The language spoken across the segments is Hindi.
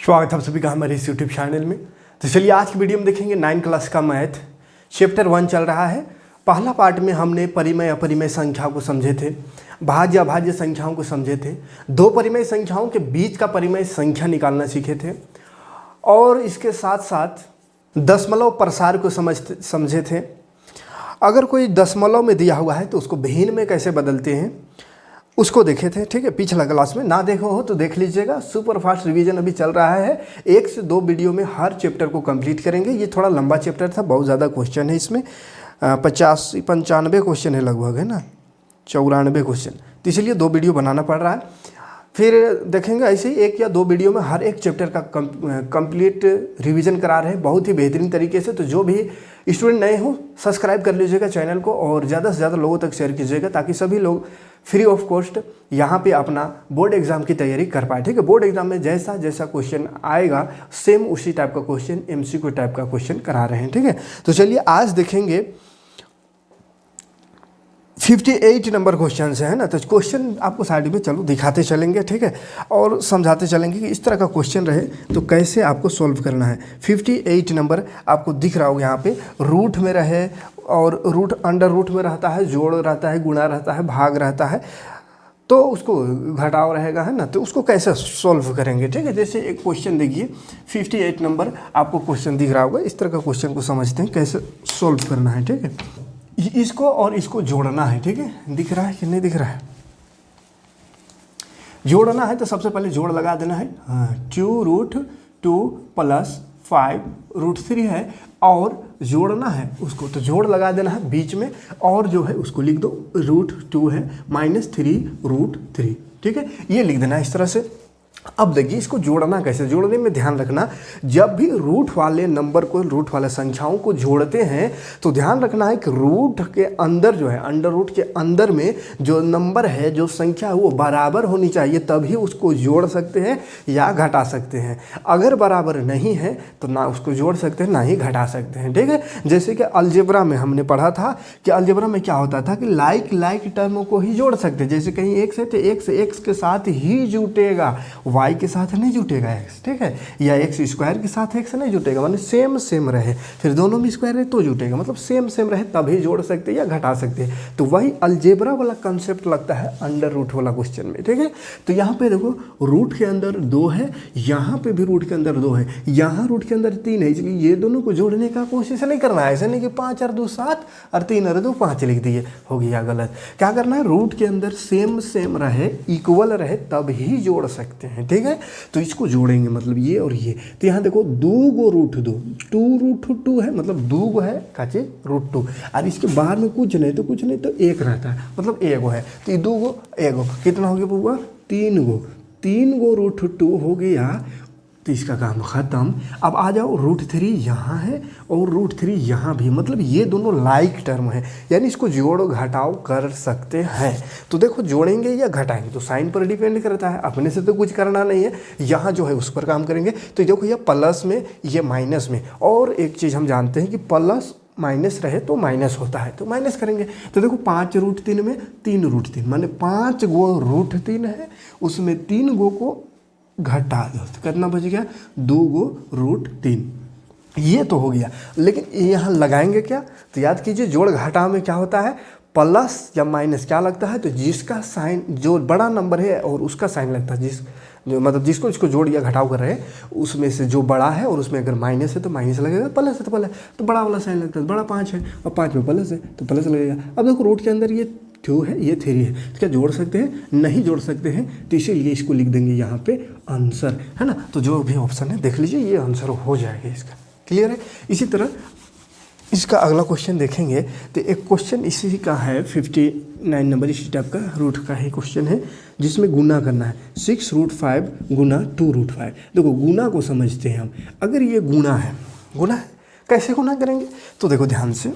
स्वागत है आप सभी का हमारे इस यूट्यूब चैनल में। तो चलिए आज की वीडियो में देखेंगे 9 क्लास का मैथ चैप्टर 1 चल रहा है। पहला पार्ट में हमने परिमेय अपरिमेय संख्या को समझे थे, भाज्य अभाज्य संख्याओं को समझे थे, दो परिमेय संख्याओं के बीच का परिमेय संख्या निकालना सीखे थे और इसके साथ साथ दशमलव प्रसार को समझे थे। अगर कोई दशमलव में दिया हुआ है तो उसको भिन्न में कैसे बदलते हैं उसको देखे थे। ठीक है, पिछला क्लास में ना देखो हो तो देख लीजिएगा। सुपर फास्ट रिवीजन अभी चल रहा है, 1 से 2 वीडियो में हर चैप्टर को कंप्लीट करेंगे। ये थोड़ा लंबा चैप्टर था, बहुत ज़्यादा क्वेश्चन है इसमें, 95 क्वेश्चन है लगभग, है ना, 94 क्वेश्चन, तो इसलिए 2 वीडियो बनाना पड़ रहा है। फिर देखेंगे ऐसे ही 1 या 2 वीडियो में हर एक चैप्टर का कंप्लीट रिवीजन करा रहे हैं बहुत ही बेहतरीन तरीके से। तो जो भी स्टूडेंट नए हो सब्सक्राइब कर लीजिएगा चैनल को और ज़्यादा से ज़्यादा लोगों तक शेयर कीजिएगा ताकि सभी लोग फ्री ऑफ कॉस्ट यहाँ पे अपना बोर्ड एग्जाम की तैयारी कर पाए। ठीक है, बोर्ड एग्जाम में जैसा जैसा क्वेश्चन आएगा सेम उसी टाइप का क्वेश्चन, एमसीक्यू टाइप का क्वेश्चन करा रहे हैं। ठीक है, तो चलिए आज देखेंगे 58 नंबर क्वेश्चन है ना। तो क्वेश्चन आपको साइड में चलो दिखाते चलेंगे, ठीक है, और समझाते चलेंगे कि इस तरह का क्वेश्चन रहे तो कैसे आपको सॉल्व करना है। 58 नंबर आपको दिख रहा होगा यहाँ पे, रूट में रहे और रूट अंडर रूट में रहता है, जोड़ रहता है, गुणा रहता है, भाग रहता है, तो उसको घटाव रहेगा, है ना। तो उसको कैसे सॉल्व करेंगे। ठीक है, जैसे एक क्वेश्चन देखिए 58 नंबर आपको क्वेश्चन दिख रहा होगा, इस तरह का क्वेश्चन को समझते हैं कैसे सॉल्व करना है। ठीक है, इसको और इसको जोड़ना है। ठीक है, दिख रहा है कि नहीं दिख रहा है? जोड़ना है तो सबसे पहले जोड़ लगा देना है। 2√2 + 5√3 है और जोड़ना है उसको, तो जोड़ लगा देना है बीच में और जो है उसको लिख दो √2 है -3√3। ठीक है, ये लिख देना है इस तरह से। अब देखिए इसको जोड़ना कैसे, जोड़ने में ध्यान रखना, जब भी रूट वाले नंबर को, रूट वाले संख्याओं को जोड़ते हैं तो ध्यान रखना है कि रूट के अंदर जो है, अंडर रूट के अंदर में जो नंबर है, जो संख्या है वो बराबर होनी चाहिए, तभी उसको जोड़ सकते हैं या घटा सकते हैं। अगर बराबर नहीं है तो ना उसको जोड़ सकते हैं ना ही घटा सकते हैं। ठीक है, जैसे कि अलजेब्रा में हमने पढ़ा था कि अलजेब्रा में क्या होता था कि लाइक टर्मों को ही जोड़ सकते, जैसे कहीं x है तो x के साथ ही जुटेगा, y के साथ नहीं जुटेगा x। ठीक है, या x² के साथ x नहीं जुटेगा, माने सेम रहे, फिर दोनों में स्क्वायर है तो जुटेगा, मतलब सेम रहे तभी जोड़ सकते हैं या घटा सकते हैं। तो वही अलजेब्रा वाला कंसेप्ट लगता है अंडर रूट वाला क्वेश्चन में। ठीक है, तो यहाँ पे देखो रूट के अंदर 2 है, यहाँ पे भी रूट के अंदर 2 है, यहाँ रूट के अंदर 3 है, इसलिए ये दोनों को जोड़ने का कोशिश नहीं करना है। ऐसा नहीं कि 5 और 2 7 और 3 और 2 5 लिख दिए, हो गया गलत। क्या करना है, रूट के अंदर सेम रहे, इक्वल रहे तब ही जोड़ सकते हैं। ठीक है, तो इसको जोड़ेंगे मतलब ये और ये। तो यहाँ देखो 2√2 2√2 है, मतलब 2 है काचे √2 और इसके बाहर में कुछ नहीं तो 1 रहता है, मतलब 1 है, तो ये 2 1 कितना हो गया पूरा 3 √2 हो गया। तो इसका काम ख़त्म। अब आ जाओ √3 यहाँ है और √3 यहाँ भी, मतलब ये दोनों लाइक टर्म है, यानी इसको जोड़ घटाव कर सकते हैं। तो देखो जोड़ेंगे या घटाएंगे तो साइन पर डिपेंड करता है, अपने से तो कुछ करना नहीं है, यहाँ जो है उस पर काम करेंगे। तो देखो ये प्लस में ये माइनस में, और एक चीज़ हम जानते हैं कि प्लस माइनस रहे तो माइनस होता है, तो माइनस करेंगे। तो देखो 5√3 में 3√3 माने 5 गो √3 है, उसमें 3 गो को घटा दो तो कितना बच गया 2 गो √3। ये तो हो गया, लेकिन यहाँ लगाएंगे क्या, तो याद कीजिए जोड़ घटाव में क्या होता है, प्लस या माइनस क्या लगता है, तो जिसका साइन जो बड़ा नंबर है और उसका साइन लगता है, जो मतलब जिसको इसको जोड़ या घटाव कर रहे हैं उसमें से जो बड़ा है और उसमें अगर माइनस है तो माइनस लगेगा, प्लस है तो प्लस, तो बड़ा वाला साइन लगता है, बड़ा 5 है और 5 में प्लस है तो प्लस लगेगा। अब देखो रूट के अंदर ये 2 है ये 3 है, तो क्या जोड़ सकते हैं, नहीं जोड़ सकते हैं, तो इसीलिए इसको लिख देंगे यहाँ पे आंसर, है ना। तो जो भी ऑप्शन है देख लीजिए ये आंसर हो जाएगा इसका, क्लियर है। इसी तरह इसका अगला क्वेश्चन देखेंगे तो एक क्वेश्चन इसी का है 59 नंबर, इसी टाइप का रूट का ही क्वेश्चन है जिसमें गुना करना है 6√5 गुना 2√5। देखो गुना को समझते हैं हम, अगर ये गुना है कैसे गुना करेंगे, तो देखो ध्यान से,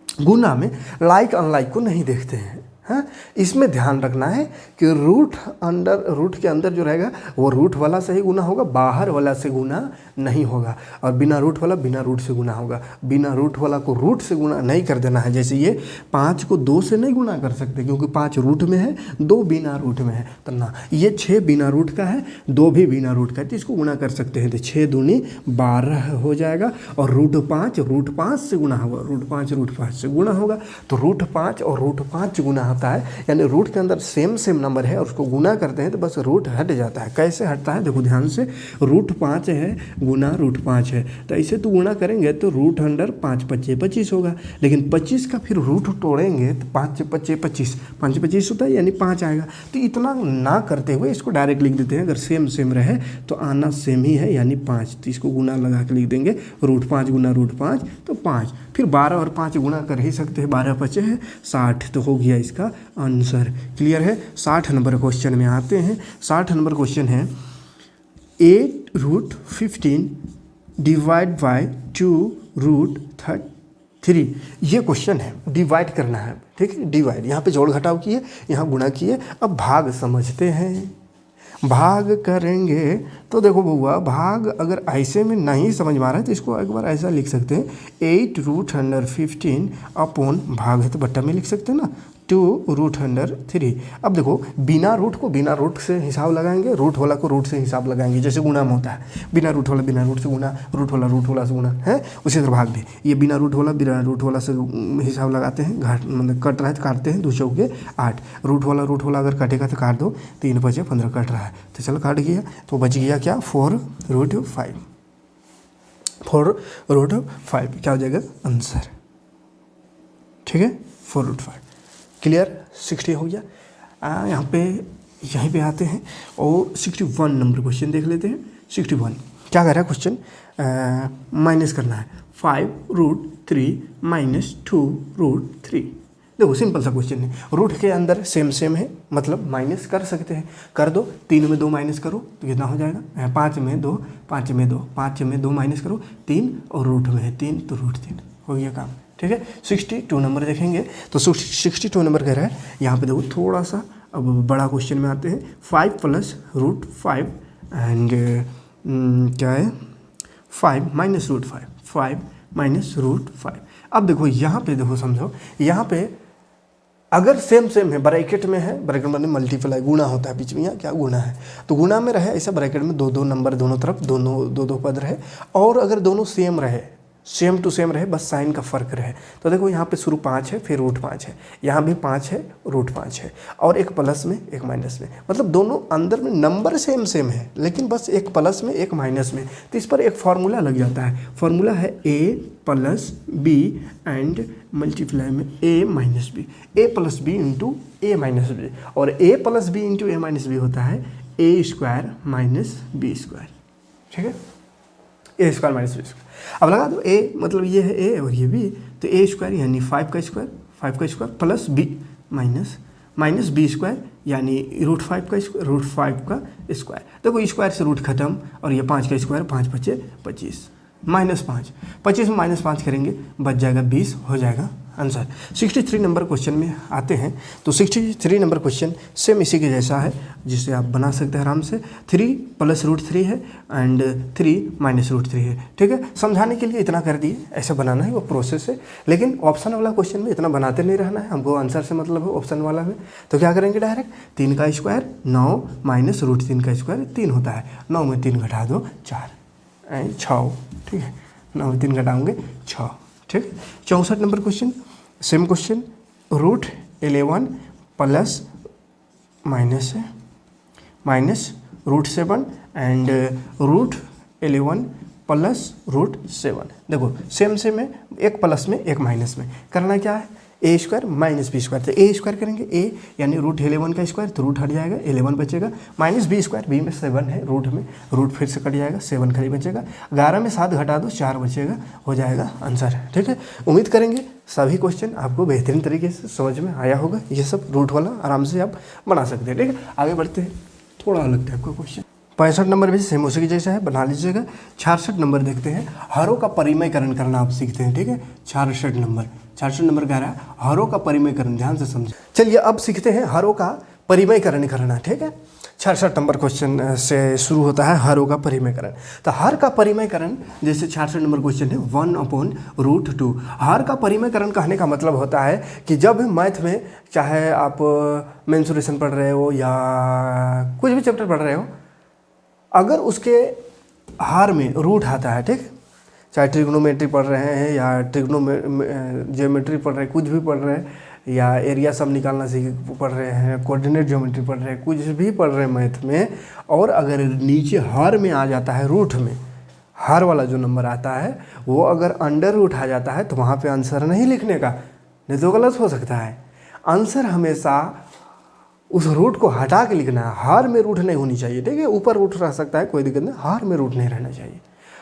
गुना में लाइक अनलाइक को नहीं देखते हैं, हाँ, इसमें ध्यान रखना है कि रूट के अंदर जो रहेगा वो रूट वाला से ही गुना होगा, बाहर वाला से गुना नहीं होगा। और बिना रूट वाला बिना रूट से गुना होगा। बिना रूट वाला को रूट से गुना नहीं कर देना है। जैसे ये 5 को 2 से नहीं गुना कर सकते क्योंकि 5 रूट में है, 2 बिना रूट में है, तो ना ये 6 बिना रूट का है, 2 भी बिना रूट का है, तो इसको गुना कर सकते हैं। तो 6 दूनी 12 हो जाएगा और रूट 5 से गुना होगा, रूट 5 से गुना होगा। तो रूट 5 और रूट 5 गुना होता है, यानी रूट के अंदर सेम नंबर है और उसको गुना करते हैं तो बस रूट हट जाता है। कैसे हटता है देखो ध्यान से, रूट 5 है गुना रूट 5 है, तो ऐसे तो गुना करेंगे तो रूट अंडर 5 5 25 होगा। लेकिन 25 का फिर रूट तोड़ेंगे तो 5 5 25, 5 25 होता है यानी 5 आएगा। तो इतना ना करते हुए इसको डायरेक्ट लिख देते हैं। अगर सेम रहे तो आना सेम ही है यानी 5, तो इसको गुना लगा के लिख देंगे रूट 5 गुना रूट 5 तो 5। फिर 12 और 5 गुना कर ही सकते हैं, 12 बचे हैं 60, तो हो गया इसका आंसर। क्लियर है। 60 नंबर क्वेश्चन में आते हैं। 60 नंबर क्वेश्चन है 8 रूट 15 डिवाइड बाई 2 रूट 3। ये क्वेश्चन है, डिवाइड करना है, ठीक है। डिवाइड, यहाँ पे जोड़ घटाव किए, यहाँ गुणा किए। अब भाग समझते हैं। भाग करेंगे तो देखो बउआ, भाग अगर ऐसे में नहीं समझ में आ रहा है तो इसको एक बार ऐसा लिख सकते हैं 8 रूट अंडर 15 अपॉन, भाग है तो बट्टा में लिख सकते हैं ना, 2 रूट अंडर 3। अब देखो बिना रूट को बिना रूट से हिसाब लगाएंगे, रूट वाला को रूट से हिसाब लगाएंगे, जैसे गुणा में होता है। बिना रूट वाला बिना रूट से गुणा, रूट वाला से गुणा है। उसी तरह भाग भी, ये बिना रूट वाला से हिसाब लगाते हैं, मतलब कट रहा है तो काटते हैं, 2 चौके 8। रूट वाला अगर कटेगा तो काट दो, 3 5 15 कट रहा है तो चलो काट गया, तो बच गया क्या 4 रूट 5। 4 रूट 5 क्या हो जाएगा आंसर, ठीक है 4 रूट 5। क्लियर। 60 हो गया। यहीं पे आते हैं और 61 नंबर क्वेश्चन देख लेते हैं। 61 क्या कह रहा है क्वेश्चन, माइनस करना है 5 रूट 3 माइनस 2 रूट 3। देखो सिंपल सा क्वेश्चन है, रूट के अंदर सेम है, मतलब माइनस कर सकते हैं, कर दो। 3 में 2 माइनस करो तो कितना हो जाएगा, 5 में 2 माइनस करो 3 और रूट में है 3 तो रूट 3 हो गया काम, ठीक है। 62 नंबर देखेंगे तो 62 नंबर कह रहा है, यहाँ पे देखो थोड़ा सा अब बड़ा क्वेश्चन में आते हैं। 5 प्लस रूट 5 एंड क्या है 5 माइनस रूट 5, 5 माइनस रूट 5। अब देखो यहाँ पे देखो समझो, यहाँ पे अगर सेम है, ब्रैकेट में है, ब्रैकेट में मल्टीप्लाई गुणा होता है बीच में, यहाँ क्या गुणा है, तो गुणा में रहे ऐसा ब्रैकेट में 2 नंबर दोनों तरफ, दोनों 2 पद रहे। और अगर दोनों सेम रहे, सेम टू सेम रहे, बस साइन का फ़र्क रहे, तो देखो यहाँ पे शुरू 5 है फिर रूट 5 है, यहाँ भी 5 है रूट 5 है, और एक प्लस में एक माइनस में, मतलब दोनों अंदर में नंबर सेम है लेकिन बस एक प्लस में एक माइनस में। तो इस पर एक फार्मूला लग जाता है, फार्मूला है a plus b and multiply में a minus b, a plus b into a minus b, और a plus b into a minus b होता है a square minus b square, ठीक है, a square minus b square. अब लगा दो a मतलब ये है a और ये b, तो a स्क्वायर यानी 5 का square plus b minus b square यानी रूट 5 का स्क्वायर। देखो स्क्वायर से रूट खत्म और ये 5 का स्क्वायर, 5 बचे 25 माइनस 5, 25 में माइनस 5 करेंगे बच जाएगा 20, हो जाएगा आंसर। 63 नंबर क्वेश्चन में आते हैं तो 63 नंबर क्वेश्चन सेम इसी के जैसा है, जिसे आप बना सकते हैं आराम से। 3 प्लस रूट 3 है एंड 3 माइनस रूट 3 है, ठीक है। समझाने के लिए इतना कर दिए, ऐसा बनाना है वो प्रोसेस है, लेकिन ऑप्शन वाला क्वेश्चन में इतना बनाते नहीं रहना है, हमको आंसर से मतलब है ऑप्शन वाला में। तो क्या करेंगे डायरेक्ट 3 का स्क्वायर 9 माइनस रूट 3 का स्क्वायर 3 होता है, 9 में 3 घटा दो 4 एंड 6, ठीक है, 9 में 3 घटाओगे 6, ठीक। 64 number question same question, root 11 plus minus root 7 and root 11 plus root 7। देखो सेम है, एक प्लस में एक माइनस में, करना क्या है a square minus b square, तो ए स्क्वायर करेंगे ए यानी रूट 11 का स्क्वायर, तो रूट हट जाएगा 11 बचेगा, माइनस बी स्क्वायर, बी में 7 है रूट में, रूट फिर से कट जाएगा 7 खाली बचेगा, 11 में 7 घटा दो 4 बचेगा, हो जाएगा आंसर, ठीक है। उम्मीद करेंगे सभी क्वेश्चन आपको बेहतरीन तरीके से समझ में आया होगा, ये सब रूट वाला आराम से आप बना सकते हैं, ठीक है। आगे बढ़ते हैं, थोड़ा अलग टाइप का क्वेश्चन। 65 नंबर भी सेम उसी की जैसा है, बना लीजिएगा। 66 नंबर देखते हैं, हरों का परिमयकरण करना आप सीखते हैं, ठीक है। 66 नंबर 66 नंबर कह रहा है हरों का परिमयकरण, ध्यान से समझे। चलिए अब सीखते हैं हरों का परिमयकरण करना, ठीक है। 66 नंबर क्वेश्चन से शुरू होता है हरों का परिमयकरण। तो हर का परिमयकरण, जैसे 66 नंबर क्वेश्चन है 1/√2। हर का परिमयकरण कहने का मतलब होता है कि जब मैथ में, चाहे आप मेंसुरेशन पढ़ रहे हो या कुछ भी चैप्टर पढ़ रहे हो, अगर उसके हार में रूट आता है, ठीक, चाहे ट्रिग्नोमेट्री पढ़ रहे हैं या ज्योमेट्री पढ़ रहे हैं, कुछ भी पढ़ रहे हैं, या एरिया सब निकालना सीख पढ़ रहे हैं, कोऑर्डिनेट ज्योमेट्री पढ़ रहे हैं, कुछ भी पढ़ रहे हैं मैथ में, और अगर नीचे हार में आ जाता है, रूट में हार वाला जो नंबर आता है वो अगर अंडर रूट आ जाता है तो वहाँ पे आंसर नहीं लिखने का, नहीं तो गलत हो सकता है। आंसर हमेशा उस रूट को हटा के लिखना है, हार में रूट नहीं होनी चाहिए, ठीक है। ऊपर रूट रह सकता है, कोई दिक्कत नहीं, हार में रूट नहीं रहना चाहिए।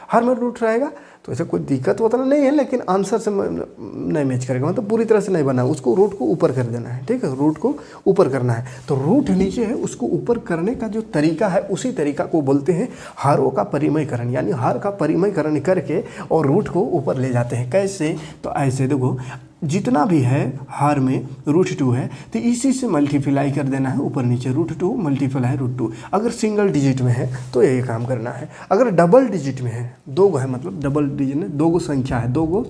हार में रूट रहेगा तो ऐसा कोई दिक्कत उतना नहीं है, लेकिन आंसर से नहीं मैच करेगा, मतलब पूरी तरह से नहीं बना, उसको रूट को ऊपर कर देना है, ठीक है। रूट को ऊपर करना है, तो रूट नीचे है, उसको ऊपर करने का जो तरीका है उसी तरीका को बोलते हैं हारों का परिमयकरण, यानी हार का परिमयकरण करके और रूट को ऊपर ले जाते हैं। कैसे? तो ऐसे देखो, जितना भी है हार में √2 है तो इसी से मल्टीप्लाई कर देना है ऊपर नीचे, √2 मल्टीप्लाई √2। अगर सिंगल डिजिट में है तो ये काम करना है। अगर डबल डिजिट में है, दो गो है, मतलब डबल डिजिट में दो गो संख्या है, दो गो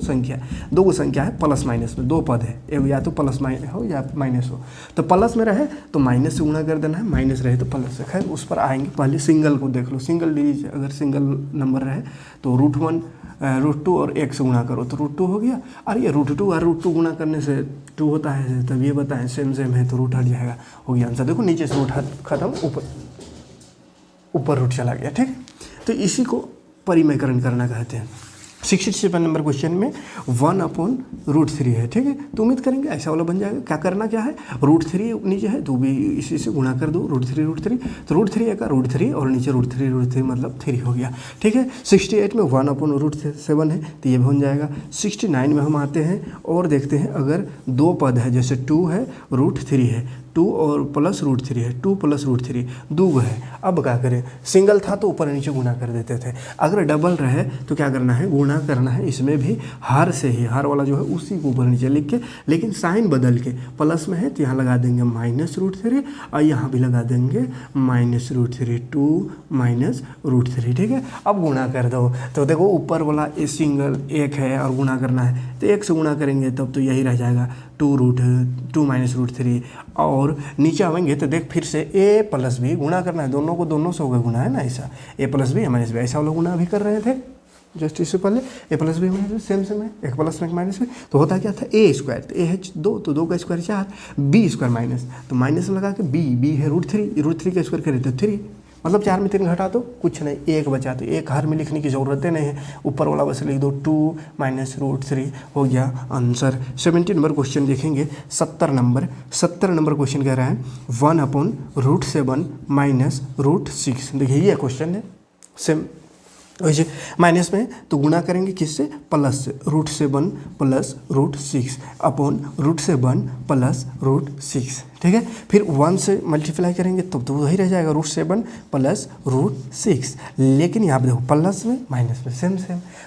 संख्या है प्लस माइनस में, दो पद है, एक या तो प्लस माइनस हो या माइनस हो, तो प्लस में रहे तो माइनस से गुणा कर देना है, माइनस रहे तो प्लस से। खैर उस पर आएंगे, पहले सिंगल को देख लो। सिंगल डिजिट अगर सिंगल नंबर रहे तो √1 √2 और 1 से गुणा करो तो √2 हो गया। और ये √2 और √2 गुणा करने से 2 होता है, तब ये बताएं सेम है तो रूट हट जाएगा, हो गया आंसर। देखो नीचे से रूट खत्म, ऊपर रूट चला गया, ठीक। तो इसी को परिमयकरण करना कहते हैं। 67 नंबर क्वेश्चन में 1/√3 है, ठीक है। तो उम्मीद करेंगे ऐसा वाला बन जाएगा। क्या करना क्या है, √3 नीचे है तो भी इसी से गुणा कर दो, √3 तो √3 का √3 और नीचे √3 मतलब 3 हो गया, ठीक है। 68 में 1/√7 है तो ये बन जाएगा। 69 में हम आते हैं और देखते हैं, अगर दो पद है, जैसे 2 है √3 है, 2 और प्लस √3 है, 2 प्लस √3 दो है। अब क्या करें, सिंगल था तो ऊपर नीचे गुणा कर देते थे, अगर डबल रहे तो क्या करना है, गुणा करना है। इसमें भी हार से ही, हार वाला जो है उसी को ऊपर नीचे लिख के, लेकिन साइन बदल के, प्लस में है तो यहाँ लगा देंगे -√3 और यहाँ भी लगा देंगे -√3, 2 -√3, ठीक है। अब गुणा कर दो तो देखो ऊपर वाला ए सिंगल 1 है और गुणा करना है तो 1 से गुणा करेंगे तब तो यही रह जाएगा 2 -√3, और नीचे आएंगे तो देख फिर से a प्लस b गुणा करना है, दोनों को दोनों से होगा गुणा, है ना, ऐसा a प्लस b -b, ऐसा वाला गुणा भी कर रहे थे जस्ट इससे पहले। a प्लस बी सेम है, एक प्लस में एक माइनस में, तो होता क्या था, a स्क्वायर, तो a है 2 तो 2 का स्क्वायर 4, b स्क्वायर माइनस, तो माइनस लगा के b है √3 का स्क्वायर करें तो 3, मतलब 4 में 3 घटा दो कुछ नहीं, 1 बचा, तो 1 हर में लिखने की ज़रूरत नहीं है, ऊपर वाला बस लिख दो 2 -√3 हो गया आंसर। 70 नंबर क्वेश्चन देखेंगे। 70 नंबर क्वेश्चन कह रहा है 1/√7 -√6। देखिए ये क्वेश्चन है सेम, वैसे माइनस में तो गुणा करेंगे किससे, प्लस से, √7 प्लस √6 अपॉन √7 प्लस √6, ठीक है। फिर 1 से मल्टीप्लाई करेंगे तब तो वही रह जाएगा √7 प्लस √6, लेकिन यहाँ पे देखो प्लस में माइनस में सेम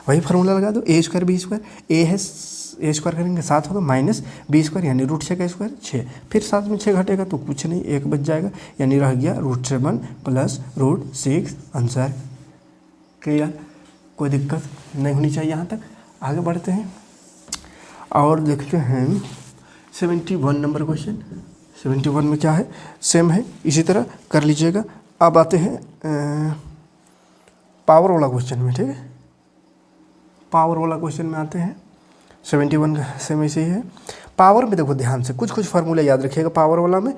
वही फार्मूला लगा दो, a square b square, a है a स्क्वायर करेंगे 7 होगा माइनस b स्क्वायर यानी √6 का स्क्वायर 6, फिर 7 में 6 घटेगा तो कुछ नहीं, 1 बच जाएगा, यानी रह गया √7 प्लस √6 आंसर। क्लियर, कोई दिक्कत नहीं होनी चाहिए यहाँ तक। आगे बढ़ते हैं और देखते हैं 71 नंबर क्वेश्चन। 71 में क्या है, सेम है, इसी तरह कर लीजिएगा। अब आते हैं पावर वाला क्वेश्चन में, ठीक है। पावर वाला क्वेश्चन में आते हैं। 71 का सेम ऐसे ही है। पावर में देखो ध्यान से, कुछ फार्मूला याद रखिएगा पावर वाला में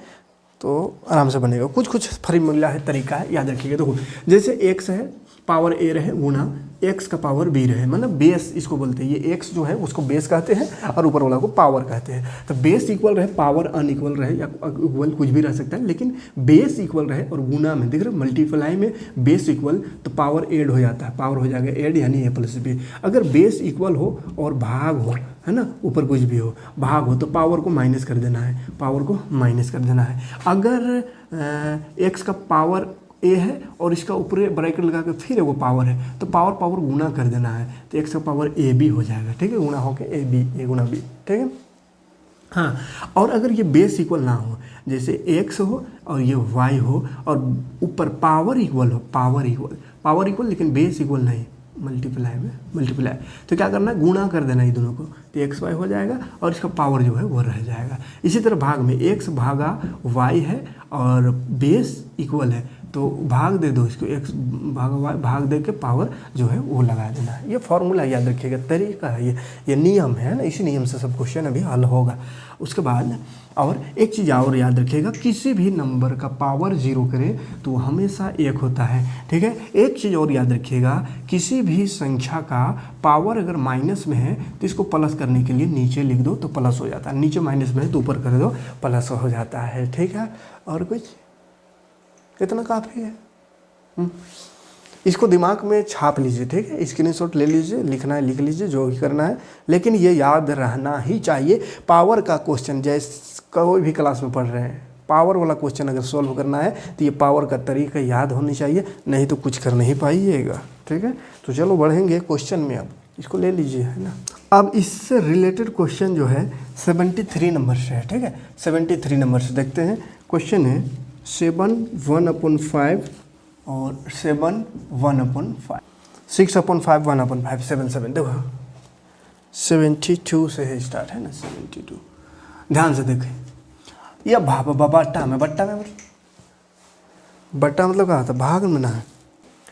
तो आराम से बनेगा। कुछ फार्मूला है, तरीका है, याद रखिएगा। देखो जैसे x है पावर a रहे गुना x का पावर b रहे, मतलब बेस इसको बोलते हैं। ये x जो है उसको बेस कहते हैं और ऊपर वाला को पावर कहते हैं। तो बेस इक्वल रहे, पावर अनइक्वल रहे या इक्वल कुछ भी रह सकता है, लेकिन बेस इक्वल रहे और गुना में देख रहे हो मल्टीप्लाई में बेस इक्वल तो पावर ऐड हो जाता है, पावर हो जाएगा ऐड यानी a प्लस b। अगर बेस इक्वल हो और भाग हो, है ना, ऊपर कुछ भी हो, भाग हो तो पावर को माइनस कर देना है, पावर को माइनस कर देना है। अगर x का पावर a है और इसका ऊपर ब्रैकेट लगा के फिर वो पावर है तो पावर गुना कर देना है, तो x का पावर a b हो जाएगा, ठीक है, गुना होकर a गुना b, ठीक है। हाँ, और अगर ये बेस इक्वल ना हो, जैसे x हो और ये y हो और ऊपर पावर इक्वल हो, पावर इक्वल लेकिन बेस इक्वल नहीं, मल्टीप्लाई, तो क्या करना है, गुणा कर देना ये दोनों को, तो एक्स वाई हो जाएगा और इसका पावर जो है वो रह जाएगा। इसी तरह भाग में x भागा y है और बेस इक्वल है, तो भाग दे दो इसको, x भागा y, भाग दे के पावर जो है वो लगा देना है। ये फॉर्मूला याद रखिएगा, तरीका है ये नियम है ना, इसी नियम से सब क्वेश्चन अभी हल होगा। उसके बाद और एक चीज़ और याद रखिएगा, किसी भी नंबर का पावर 0 करें तो हमेशा 1 होता है, ठीक है। एक चीज़ और याद रखिएगा, किसी भी संख्या का पावर अगर माइनस में है तो इसको प्लस करने के लिए नीचे लिख दो तो प्लस हो जाता है, नीचे माइनस में है तो ऊपर कर दो प्लस हो जाता है, ठीक है। और कुछ इतना काफ़ी है। इसको दिमाग में छाप लीजिए, ठीक है, स्क्रीनशॉट ले लीजिए, लिखना है लिख लीजिए, जो भी करना है, लेकिन ये याद रहना ही चाहिए। पावर का क्वेश्चन जैसे कोई भी क्लास में पढ़ रहे हैं, पावर वाला क्वेश्चन अगर सॉल्व करना है तो ये पावर का तरीका याद होनी चाहिए, नहीं तो कुछ कर नहीं पाइएगा, ठीक है। तो चलो बढ़ेंगे क्वेश्चन में, अब इसको ले लीजिए, है ना। अब इससे रिलेटेड क्वेश्चन जो है 73 नंबर से है, ठीक है। 73 नंबर से देखते हैं। क्वेश्चन है 7 1/5 और 7 1/5, 6/5 1/5, 7 देखो 72 से है स्टार्ट, है ना, 72। ध्यान से देखें, यह बट्टा में मतलब क्या होता है, भाग में ना है,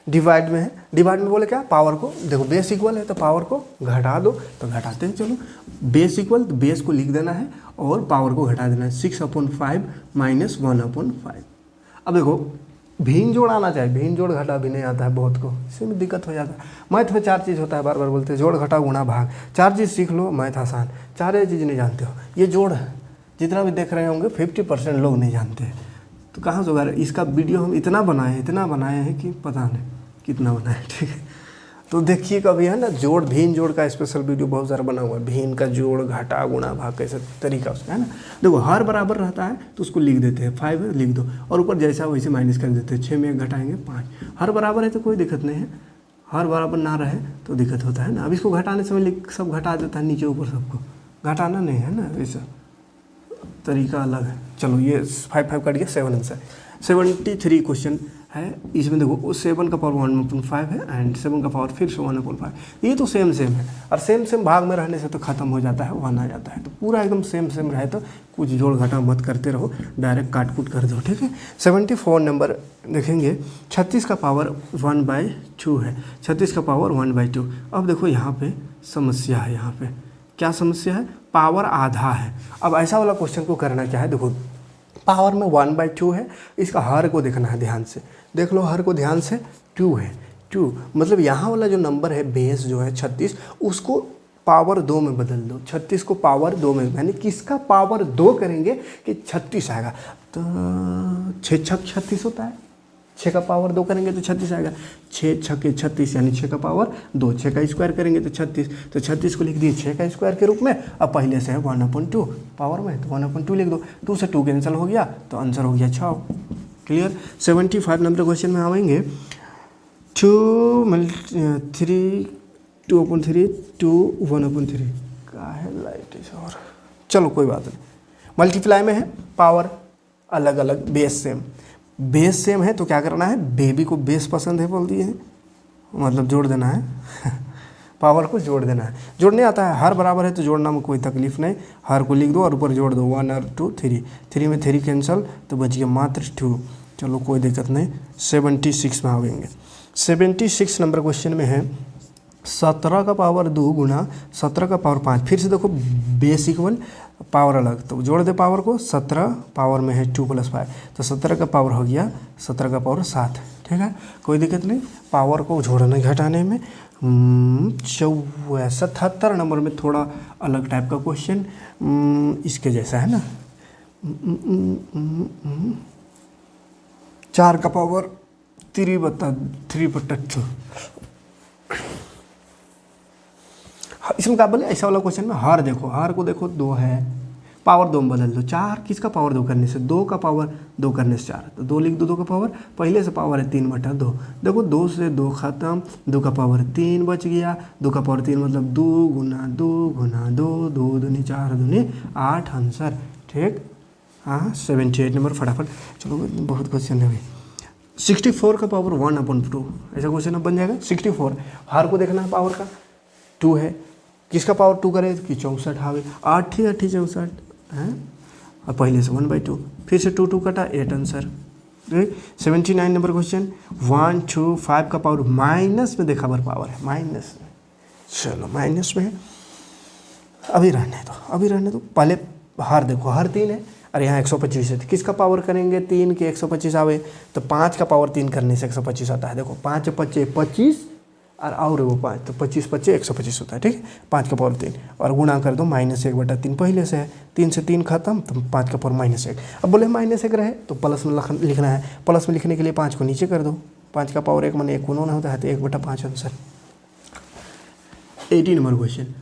डिवाइड में है। डिवाइड में बोले क्या, पावर को देखो, बेस इक्वल है तो पावर को घटा दो, तो घटाते हैं, चलो बेस इक्वल तो बेस को लिख देना है और पावर को घटा देना है, 6/5 - 1/5। अब देखो भिन्न जोड़ आना चाहिए, भिन्न जोड़ घटा भी नहीं आता है बहुत को, इसमें दिक्कत हो जाता है। मैथ में 4 चीज़ होता है, बार बार बोलते हैं जोड़ घटा गुणा भाग, 4 चीज़ सीख लो, मैथ आसान। 4 चीज़ नहीं जानते हो, ये जोड़ है, जितना भी देख रहे होंगे 50% लोग नहीं जानते हैं, तो कहाँ से होगा। इसका वीडियो हम इतना बनाए हैं कि पता नहीं कितना बनाए, ठीक है। तो देखिए कभी, है ना, जोड़ भिन्न जोड़ का स्पेशल वीडियो बहुत सारा बना हुआ है, भिन्न का जोड़ घटा गुणा भाग कैसे तरीका उसका, है ना। देखो हर बराबर रहता है तो उसको लिख देते हैं, 5 है लिख दो, और ऊपर जैसा वैसे माइनस कर देते हैं, 6 में 1 घटाएंगे 5। हर बराबर है तो कोई दिक्कत नहीं है, हर बराबर ना रहे तो दिक्कत होता है ना। अब इसको घटाने समय सब घटा देता है, नीचे ऊपर सबको घटाना नहीं है ना, ऐसा तरीका अलग है। चलो ये 5 कट गया, 7 आंसर। 73 क्वेश्चन है, इसमें देखो 7 का पावर 1/5 है एंड 7 का पावर फिर से 1/5, ये तो सेम है, और सेम भाग में रहने से तो ख़त्म हो जाता है, 1 आ जाता है। तो पूरा एकदम सेम रहे तो कुछ जोड़ घटा मत करते रहो, डायरेक्ट काट कूट कर दो, ठीक है। 74 नंबर देखेंगे, 36 का पावर 1/2 है, 36 का पावर 1/2। अब देखो यहाँ पे समस्या है, यहाँ पे क्या समस्या है, पावर आधा है। अब ऐसा वाला क्वेश्चन को करना क्या है, देखो पावर में 1/2 है, इसका हर को देखना है, ध्यान से देख लो, हर को ध्यान से, 2 है, 2 मतलब यहाँ वाला जो नंबर है बेस जो है 36, उसको पावर 2 में बदल दो, 36 को पावर 2 में, यानी किसका पावर 2 करेंगे कि 36 आएगा, तो 6 छक 36 होता है, 6 का पावर 2 करेंगे तो 36 आएगा, 6 छक्के 36 यानी 6 का पावर 2, 6 का स्क्वायर करेंगे तो 36, तो 36 को लिख दिए 6 का स्क्वायर के रूप में। अब पहले से है 1/2 पावर में, तो 1/2 लिख दो, 2 से 2 कैंसिल हो गया तो आंसर हो गया 6। क्लियर। 75 नंबर क्वेश्चन में आएंगे, 2/3 2/3 2 1/3 का है लाइट इस, और चलो कोई बात नहीं, मल्टीप्लाई में है, पावर अलग अलग, बेस सेम है, तो क्या करना है, बेबी को बेस पसंद है बोल दिए हैं, मतलब जोड़ देना है पावर को जोड़ देना है, जोड़ने आता है, हर बराबर है तो जोड़ना में कोई तकलीफ नहीं, हर को लिख दो और ऊपर जोड़ दो, 1 और 2 3, 3 में 3 कैंसिल तो बच गया मात्र 2, चलो कोई दिक्कत नहीं। 76 में आएंगे, 76 नंबर क्वेश्चन में है 17 का पावर 2 गुना 17 का पावर 5, फिर से देखो बेस इक्वल पावर अलग, तो जोड़ दे पावर को, 17 पावर में है 2 + 5, तो 17 का पावर हो गया 17 का पावर 7, ठीक है, कोई दिक्कत नहीं, पावर को जोड़ने घटाने में। 77 नंबर में थोड़ा अलग टाइप का क्वेश्चन, इसके जैसा है ना, 4 का पावर 3/2, इसमें क्या बोले, ऐसा वाला क्वेश्चन में हर देखो, हर को देखो 2 है, पावर 2 में बदल दो, 4 किसका पावर 2 करने से, 2 का पावर 2 करने से 4, तो 2 लिख दो, 2 का पावर पहले से पावर है 3/2। देखो 2 से 2 खत्म, 2 का पावर 3 बच गया, 2 का पावर 3 मतलब 2 गुना 2 गुना 2, 2 दूनी 4 दूनी 8 आंसर। ठीक, हाँ 78 नंबर फटाफट। चलो बहुत क्वेश्चन है भाई। 64 का पावर 1/2 ऐसा क्वेश्चन अब बन जाएगा। 64 हर को देखना है, पावर का 2 है, किसका पावर 2 करे कि 64 हावे, 8 64 हैं, और पहले से 1/2, फिर से 2 कटा 8 आंसर। 79 number question. 1 2 5 का पावर माइनस में देखा बार पावर है, माइनस में, चलो माइनस में है, अभी रहने दो, पहले हर देखो, हर 3 है और यहाँ 125 है, तो किसका पावर करेंगे 3 के 125 आवे, तो 5 का पावर 3 करने से 125 आता है। देखो 5 5 25 और वो 5, तो 25 25 125 होता है। ठीक है, 5 का पावर 3 और गुणा कर दो -1/3 पहले से है, 3 से 3 खत्म, तो 5 का पावर -1। अब बोले -1 रहे तो प्लस में लिखना है, प्लस में लिखने के लिए 5 को नीचे कर दो, 5 का पावर 1 माने 1 गुना होता है, तो 1/5 आंसर। 80 नंबर क्वेश्चन,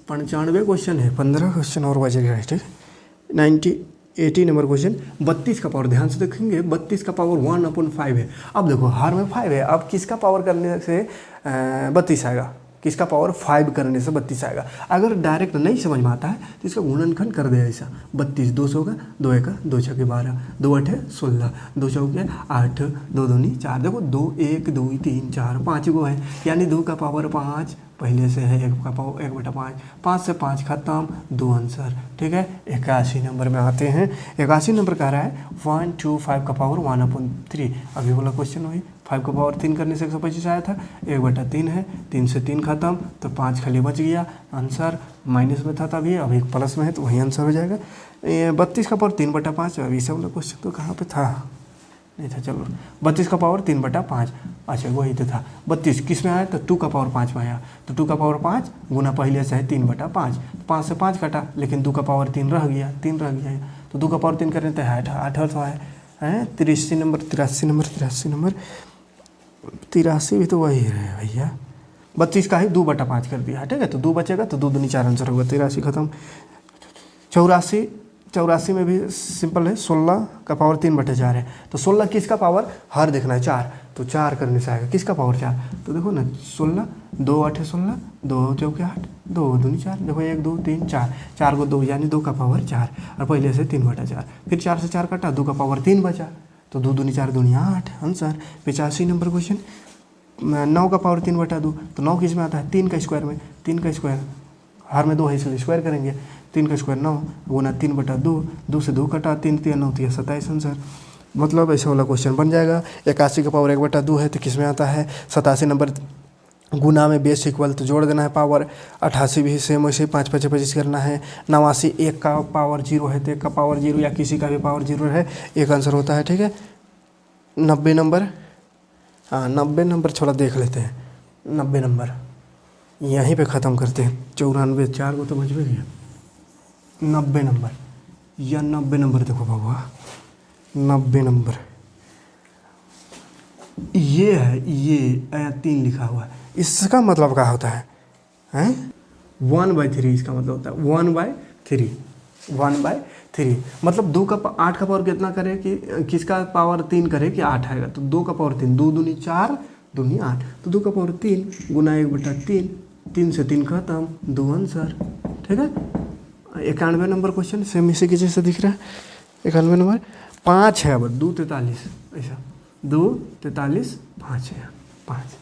95 क्वेश्चन है, 15 क्वेश्चन और बचेगा। ठीक, 80 नंबर क्वेश्चन। 32 का पावर, ध्यान से देखेंगे, 32 का पावर 1/5 है। अब देखो हर में 5 है, अब किसका पावर करने से 32 आएगा, किसका पावर 5 करने से 32 आएगा। अगर डायरेक्ट नहीं समझ में आता है तो इसका गुणनखंड कर दे ऐसा, 32 2 सौ का 2 1 2 6 12, 2 8 16, 2 4 8, 2 दूनी 4, देखो 2 1 2 3 4 5 गो है, यानी 2 का पावर 5 पहले से है, 1 का पावर 1/5, 5 से 5 खत्म, 2 आंसर। ठीक है, 81 नंबर में आते हैं। 81 नंबर कह रहा है 1 2 5 का पावर 1/3। अभी बोला क्वेश्चन वही, 5 का पावर 3 करने से 125 आया था, 1/3 है, 3 से 3 खत्म, तो 5 खाली बच गया आंसर। माइनस में था तभी, अब एक प्लस में है तो वही आंसर हो जाएगा। 32 का पावर 3/5, अभी सब वाला क्वेश्चन तो कहाँ पे था, नहीं था, चलो 32 का पावर 3/5, अच्छा वही तो था। 32 किस में आया, तो 2 का पावर 5 में आया, तो 2 का पावर 5 गुना पहले से है 3/5, 5 से 5 कटा, लेकिन 2 का पावर 3 रह गया, तो 2 का पावर 3 करने तो 8 है। 83 भी तो वही है भैया, 32 का ही 2/5 कर दिया। ठीक है, तो 2 बचेगा, तो 2 दूनी 4 आंसर होगा, 83 खत्म। 84 में भी सिंपल है, 16 का पावर 3/4 है, तो 16 किसका पावर हर देखना है 4, तो 4 करने से आएगा, किसका पावर 4, तो देखो ना 16 2 8 16, 2 4 8, 2 दूनी 4, देखो 1 2 3 4, 4 को 2 यानी 2 का पावर 4, और पहले से 3/4, फिर 4 से 4 कटा, 2 का पावर 3 बचा, तो 2 दूनी 4 दूनी 8 आंसर। 85 number question. 9 का पावर 3/2, तो 9 किस में आता है, 3 का स्क्वायर में, 3 का स्क्वायर हर में 2 है इसलिए स्क्वायर करेंगे, 3 का स्क्वायर 9 गुना 3/2, 2 से 2 कटा, 3 3 9 3 27 आंसर। मतलब ऐसा वाला क्वेश्चन बन जाएगा। 81 का पावर 1/2 है, तो किस में आता है, 87 नंबर गुना में बेस इक्वल, तो जोड़ देना है पावर। 88 भी सेम वैसे 5 5 25 करना है। 89 1 का पावर 0 है, तो 1 का पावर 0 या किसी का भी पावर 0 है, एक आंसर होता है। ठीक है, 90 नंबर, हाँ 90 नंबर थोड़ा देख लेते हैं। 90 नंबर यहीं पे ख़त्म करते हैं। 94 4 को तो बच भी गया। 90 नंबर, या 90 नंबर देखो बाबा, 90 नंबर ये है, ये 3 लिखा हुआ है, इसका मतलब क्या होता है, हैं 1/3, इसका मतलब होता है 1/3 मतलब 2 का 8 का पावर कितना करे कि किसका पावर 3 करे कि 8 आएगा, तो 2 का पावर 3, 2 दूनी 4 दूनी 8, तो 2 का पावर 3 गुना 1/3, 3 से 3 खत्म, 2 आंसर। ठीक है, 91 नंबर क्वेश्चन सेम इसी के जैसे दिख रहा है। 91 नंबर 5 है, अब 2 43 ऐसा, 2 43 5 है, 5,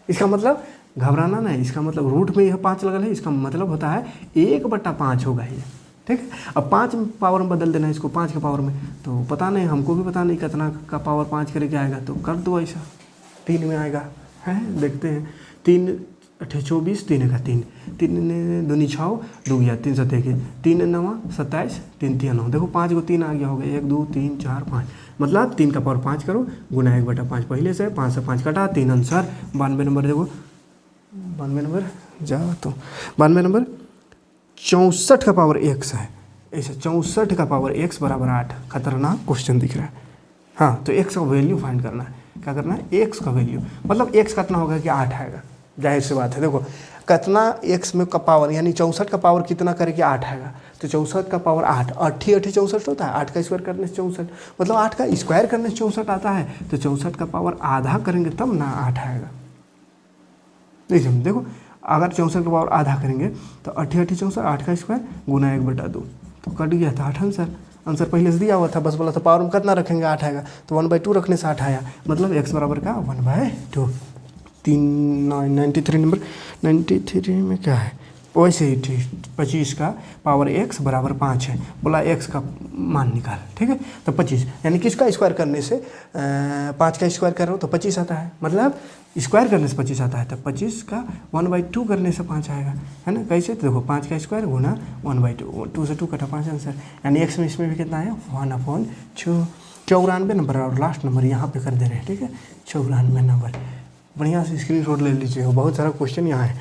इसका मतलब घबराना नहीं, इसका मतलब रूट में यह 5 लगल है, इसका मतलब होता है 1/5 होगा ये। ठीक है, अब 5 पावर में बदल देना है इसको, 5 के पावर में, तो पता नहीं, हमको भी पता नहीं कितना का पावर 5 करके आएगा, तो कर दो ऐसा, 3 में आएगा है, देखते हैं। 3 8 24, 3 का 3, 3 दूनी 6 2 गया, 3 7 1, 3 9 27, 3 3 9, देखो 5 को 3 आ गया, हो गया 1 2 3 4 5, मतलब 3 का पावर 5 करो गुना 1/5 पहले से, 5 से 5 कटा, 3 आंसर। 92 नंबर देखो, 92 नंबर जाओ, तो 92 नंबर 64 का पावर x है, ऐसे 64 का पावर x बराबर 8, खतरनाक क्वेश्चन दिख रहा है। हाँ, तो x का वैल्यू फाइंड करना है, क्या करना है, x का वैल्यू, मतलब x कितना होगा कि 8 आएगा, जाहिर सी बात है। देखो कितना x में का पावर, यानी 64 का पावर कितना करे कि 8 आएगा, तो 64 का पावर 8, 8 ही 64 होता है, 8 का स्क्वायर करने से 64, मतलब 8 का स्क्वायर करने से 64 आता है। तो 64 का पावर आधा करेंगे तब ना 8 आएगा। देखो अगर 64 का पावर आधा करेंगे तो 8 64, 8 का स्क्वायर गुना 1/2, तो कट गया था 8 आंसर पहले से दिया हुआ था, बस बोला था पावर में कितना रखेंगे 8 आएगा, तो 1/2 रखने से 8 आया, मतलब x बराबर का 1/2। 93 नंबर 93 में क्या है, वैसे ही ठीक 25 का पावर x बराबर 5 है, बोला x का मान निकाल, ठीक है। तो 25 यानी किसका स्क्वायर करने से 5 का स्क्वायर कर रहे हो तो 25 आता है, मतलब स्क्वायर करने से 25 आता है, तो 25 का 1/2 करने से 5 आएगा, है ना। कैसे, तो देखो 5 का स्क्वायर गुना 1/2, 2 से 2 कटा 5 आंसर, यानी x में इसमें भी कितना है 1/2। 94 नंबर और लास्ट नंबर यहाँ पे कर दे रहे हैं, ठीक है। 94 नंबर, बढ़िया से स्क्रीनशॉट ले लीजिए, बहुत सारा क्वेश्चन यहाँ है।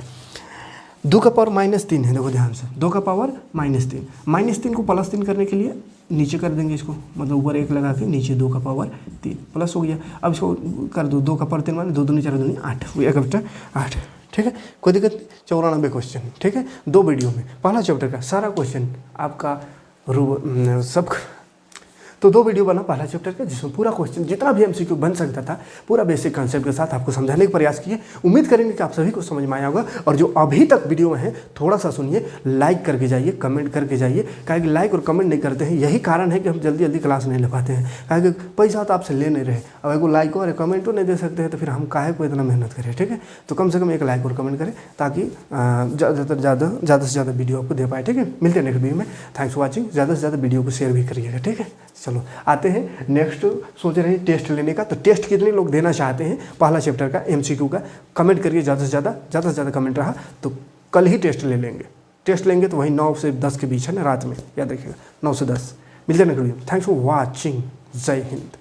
2 का पावर -3 है, देखो ध्यान से, 2 का पावर -3, -3 को +3 करने के लिए नीचे कर देंगे इसको, मतलब ऊपर 1 लगा के नीचे 2 का पावर 3 प्लस हो गया। अब इसको कर दो, 2 का पावर 3 माने 2 दूनी 4 दूनी 8, 1 बटा 8, ठीक है, कोई दिक्कत नहीं। 94 क्वेश्चन, ठीक है, 2 वीडियो में, पहला चैप्टर का सारा क्वेश्चन आपका सब, तो 2 वीडियो बना पहला चैप्टर का, जिसमें पूरा क्वेश्चन जितना भी MCQ बन सकता था पूरा बेसिक कंसेप्ट के साथ आपको समझाने का प्रयास किए। उम्मीद करेंगे कि आप सभी को समझ में आया होगा, और जो अभी तक वीडियो में है थोड़ा सा सुनिए, लाइक करके जाइए, कमेंट करके जाइए, काहे कि लाइक और कमेंट नहीं करते हैं, यही कारण है कि हम जल्दी जल्दी क्लास नहीं ले पाते हैं, काहे कि पैसा तो आपसे ले नहीं रहे, अब अगर लाइक और कमेंटो नहीं दे सकते हैं तो फिर हम काहे को इतना मेहनत करें, ठीक है। तो कम से कम एक लाइक और कमेंट करें ताकि ज़्यादा से ज़्यादा वीडियो आपको दे पाए, ठीक है। मिलते हैं नेक्स्ट वीडियो में, थैंक्स फॉर वॉचिंग। ज़्यादा से ज़्यादा वीडियो को शेयर भी करिएगा, ठीक है। चलो आते हैं नेक्स्ट, सोच रहे हैं टेस्ट लेने का, तो टेस्ट कितने लोग देना चाहते हैं पहला चैप्टर का MCQ का, कमेंट करिए, ज़्यादा से ज़्यादा कमेंट रहा तो कल ही टेस्ट ले लेंगे। टेस्ट लेंगे तो वही 9 से 10 के बीच है ना, रात में, याद रखिएगा 9 से 10। मिलते हैं next video, thanks for watching, जय हिंद।